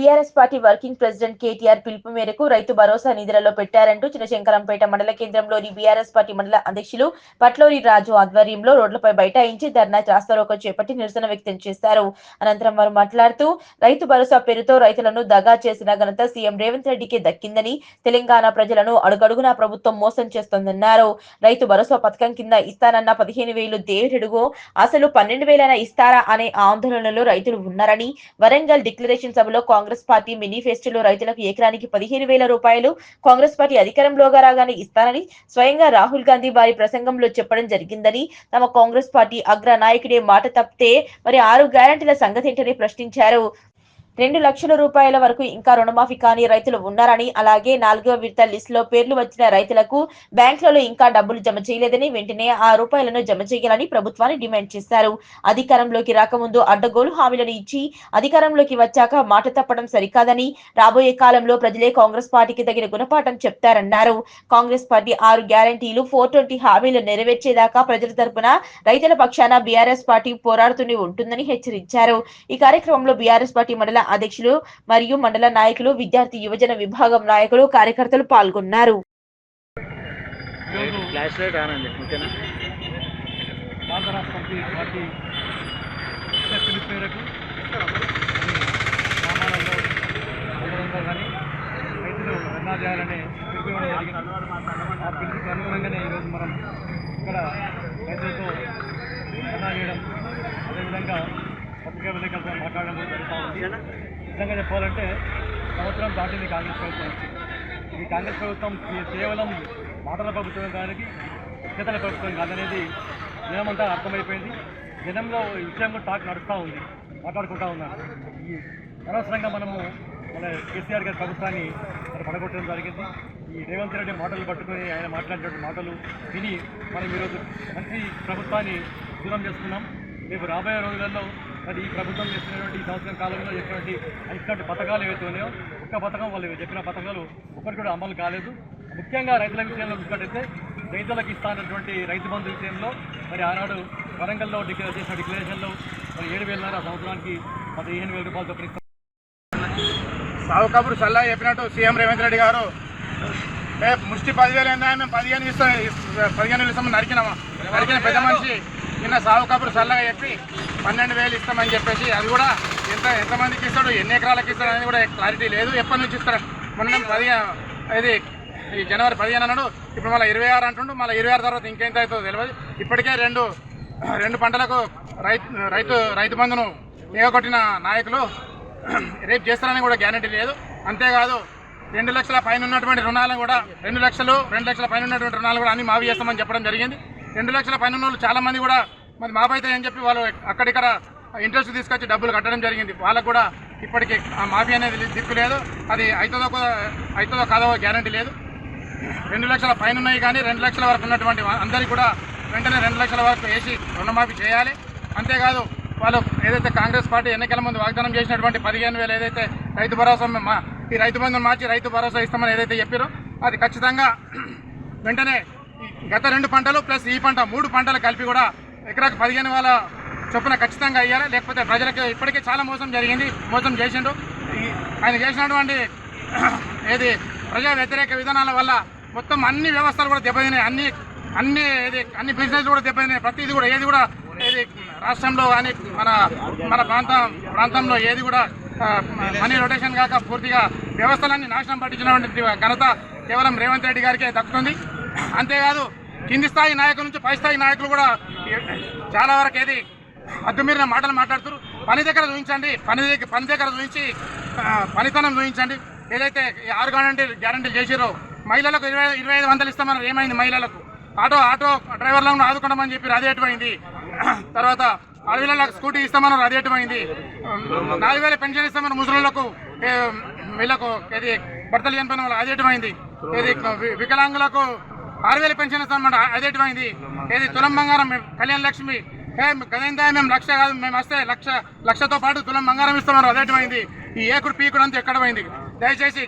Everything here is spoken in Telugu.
BRS party working president KTR పిలుపు మేరకు రైతు భరోసా నిధులలో పెట్టారంటూ చినశంకరంపేట మండల కేంద్రంలోని బీఆర్ఎస్ పార్టీ మండల అధ్యక్షులు పట్లూరి రాజు ఆధ్వర్యంలో రోడ్లపై బైఠాయించి ధర్నా రాస్తారోకో చేపట్టి నిరసన వ్యక్తం చేశారు. అనంతరం వారు మాట్లాడుతూ రైతు భరోసా పేరుతో రైతులను దగా చేసిన ఘనత సీఎం రేవంత్ రెడ్డికి దక్కిందని, తెలంగాణ ప్రజలను అడుగడుగునా ప్రభుత్వం మోసం చేస్తోందన్నారు. రైతు భరోసా పథకం కింద ఇస్తానన్న 15,000 దేవుడుగో అసలు 12,000 ఇస్తారా అనే ఆందోళనలో రైతులు ఉన్నారని, వరంగల్ డిక్లరేషన్ సభలో కాంగ్రెస్ పార్టీ మేనిఫెస్టోలో రైతులకు ఎకరానికి 15,000 రూపాయలు కాంగ్రెస్ పార్టీ అధికారంలోకి రాగానే ఇస్తానని స్వయంగా రాహుల్ గాంధీ వారి ప్రసంగంలో చెప్పడం జరిగిందని, తమ కాంగ్రెస్ పార్టీ అగ్ర నాయకుడే మాట తప్పితే మరి 6 గ్యారెంటీల సంగతేంటని ప్రశ్నించారు. 2 లక్షల రూపాయల వరకు ఇంకా రుణమాఫీ కాని రైతులు ఉన్నారని, అలాగే 4వ విడత లిస్టులో పేర్లు వచ్చిన రైతులకు బ్యాంకులలో ఇంకా డబ్బులు జమ చేయలేదని, వెంటనే ఆ రూపాయలను జమ చేయాలని ప్రభుత్వాన్ని డిమాండ్ చేశారు. అధికారంలోకి రాకముందు అడ్డగోలు హామీలను ఇచ్చి అధికారంలోకి వచ్చాక మాట తప్పడం సరికాదని, రాబోయే కాలంలో ప్రజలే కాంగ్రెస్ పార్టీకి తగిన గుణపాఠం చెప్తారన్నారు. కాంగ్రెస్ పార్టీ 6 గ్యారెంటీలు 420 హామీలు నెరవేర్చేదాకా ప్రజల తరపున రైతుల పక్షాన బీఆర్ఎస్ పార్టీ పోరాడుతూనే ఉంటుందని హెచ్చరించారు. ఈ కార్యక్రమంలో బీఆర్ఎస్ పార్టీ మండల అధ్యక్షులు మరియు మండల నాయకులు, విద్యార్థి యువజన విభాగం నాయకులు, కార్యకర్తలు పాల్గొన్నారు. పత్రికా విలేకరులతో మాట్లాడడం జరుగుతూ ఉంది. నిజంగా చెప్పాలంటే సంవత్సరం దాటింది కాంగ్రెస్ ప్రభుత్వం. ఈ కాంగ్రెస్ ప్రభుత్వం కేవలం మాటల ప్రభుత్వం కానికి చేతల ప్రభుత్వం కాదనేది జనమంతా అర్థమైపోయింది. జనంలో ఈ విషయంలో టాక్ నడుస్తూ ఉంది, మాట్లాడుకుంటూ ఉన్నారు. ఈ అనవసరంగా మనము మన కేసీఆర్ గారి ప్రభుత్వాన్ని పడగొట్టడం జరిగింది. ఈ రేవంత్ రెడ్డి మాటలు పట్టుకొని ఆయన మాట్లాడినటువంటి మాటలు విని మనం ఈరోజు మంచి ప్రభుత్వాన్ని దూరం చేసుకున్నాం. రేపు రాబోయే రోజులలో మరి ఈ ప్రభుత్వం చేస్తున్నటువంటి ఈ సంవత్సరం కాలంలో ఇటువంటి పథకాలు ఏవైతే ఉన్నాయో ఒక్క పథకం వాళ్ళు చెప్పిన పథకాలు ఒకటి కూడా అమలు కాలేదు. ముఖ్యంగా రైతుల విషయంలో చూసినట్టయితే రైతులకు ఇస్తానటువంటి రైతు బంధు విషయంలో మరి ఆనాడు వరంగల్లో చేసిన డిక్లరేషన్లో మరి 7,000 సంవత్సరానికి 15,000 రూపాయలు చొప్పున సాగు కబురు సలహా చెప్పినట్టు సీఎం రేవంత్ రెడ్డి గారు ముష్టి 10,000 అయిందా, మేము 15 ఇస్తామని నరికిన పెద్ద మనిషి నిన్న సాగు కబురు సల్లగా చెప్పి 12,000 ఇస్తామని చెప్పేసి అది కూడా ఎంతమందికి ఇస్తాడు, ఎన్ని ఎకరాలకు ఇస్తాడు అనేది కూడా క్లారిటీ లేదు. ఎప్పటి నుంచి ఇస్తాడు? మొన్న 10 ఈ జనవరి 15 అన్నాడు, ఇప్పుడు మళ్ళీ 26 అంటుండు. మళ్ళీ 26 తర్వాత ఇంకెంత అవుతుందో తెలియదు. ఇప్పటికే రెండు పంటలకు రైతు బంధును ఎగగొట్టిన నాయకులు రేపు చేస్తారని కూడా గ్యారెంటీ లేదు. అంతేకాదు 2 లక్షల పైన ఉన్నటువంటి రుణాలను కూడా 2 లక్షల పైన ఉన్నటువంటి రుణాలు కూడా అన్ని మాఫీ చేస్తామని చెప్పడం జరిగింది. 2 లక్షల పైన ఉన్న చాలా మంది కూడా మరి మాఫీ చెప్పి వాళ్ళు అక్కడిక్కడ ఇంట్రెస్ట్ తీసుకొచ్చి డబ్బులు కట్టడం జరిగింది. వాళ్ళకు కూడా ఇప్పటికీ ఆ మాఫీ అనేది దిక్కు లేదు. అది అవుతుందో కాదో గ్యారెంటీ లేదు. 2 లక్షల పైన ఉన్నాయి కానీ 2 లక్షల వరకు ఉన్నటువంటి అందరికీ కూడా వెంటనే 2 లక్షల వరకు వేసి రుణమాఫీ చేయాలి. అంతేకాదు వాళ్ళు ఏదైతే కాంగ్రెస్ పార్టీ ఎన్నికల ముందు వాగ్దానం చేసినటువంటి 15,000 ఏదైతే రైతు భరోసా ఈ రైతు బంధుని మార్చి రైతు భరోసా ఇస్తామని ఏదైతే చెప్పారో అది ఖచ్చితంగా వెంటనే గత 2 పంటలు ప్లస్ ఈ పంట 3 పంటలు కలిపి కూడా ఎకరాకు 15,000 చొప్పున ఖచ్చితంగా అయ్యాలి. లేకపోతే ప్రజలకు ఇప్పటికే చాలా మోసం చేసిండు. ఆయన చేసినటువంటి ప్రజా వ్యతిరేక విధానాల వల్ల మొత్తం అన్ని వ్యవస్థలు కూడా దెబ్బతిన్నాయి. అన్ని బిజినెస్ కూడా దెబ్బతిన్నాయి. ప్రతిది కూడా ఏది కూడా రాష్ట్రంలో కానీ మన ప్రాంతంలో ఏది కూడా మనీ రొటేషన్ కాక పూర్తిగా వ్యవస్థలన్నీ నాశనం పట్టించినటువంటి ఘనత కేవలం రేవంత్ రెడ్డి గారికే దక్కుతుంది. అంతేకాదు కింది స్థాయి నాయకుల నుంచి పై స్థాయి నాయకులు కూడా చాలా వరకు అద్దుమీరిన మాటలు మాట్లాడుతారు. పని దగ్గర చూపించండి, పని దగ్గర చూపించి పనితనం చూపించండి. ఏదైతే 6 గ్యారెంటీలు చేసిరో మహిళలకు 25,000 ఇస్తామన్నారు. ఏమైంది? మహిళలకు ఆటో డ్రైవర్లను ఆదుకోవడమని చెప్పి అది ఎటువైంది? తర్వాత 6,000 స్కూటీ ఇస్తామన్నారు. అది ఎటువైంది? 4,000 పెన్షన్ ఇస్తామన్నారు ముసలులకు, వీళ్ళకు భర్తలు చనిపోయిన వాళ్ళు. అది ఎటువైంది? వికలాంగులకు 6,000 పెన్షన్ ఇస్తామన్నమాట. అది ఎటువైంది? తులం బంగారం కళ్యాణ లక్ష్మి గదేందా మేము 1,00,000 కాదు, మేము వస్తే 1,00,000తో పాటు తులం బంగారం ఇస్తామన్నారు. అది ఎటువైంది? ఈ ఏకుడు పీకుడు అంతా ఎక్కడ పోయింది? దయచేసి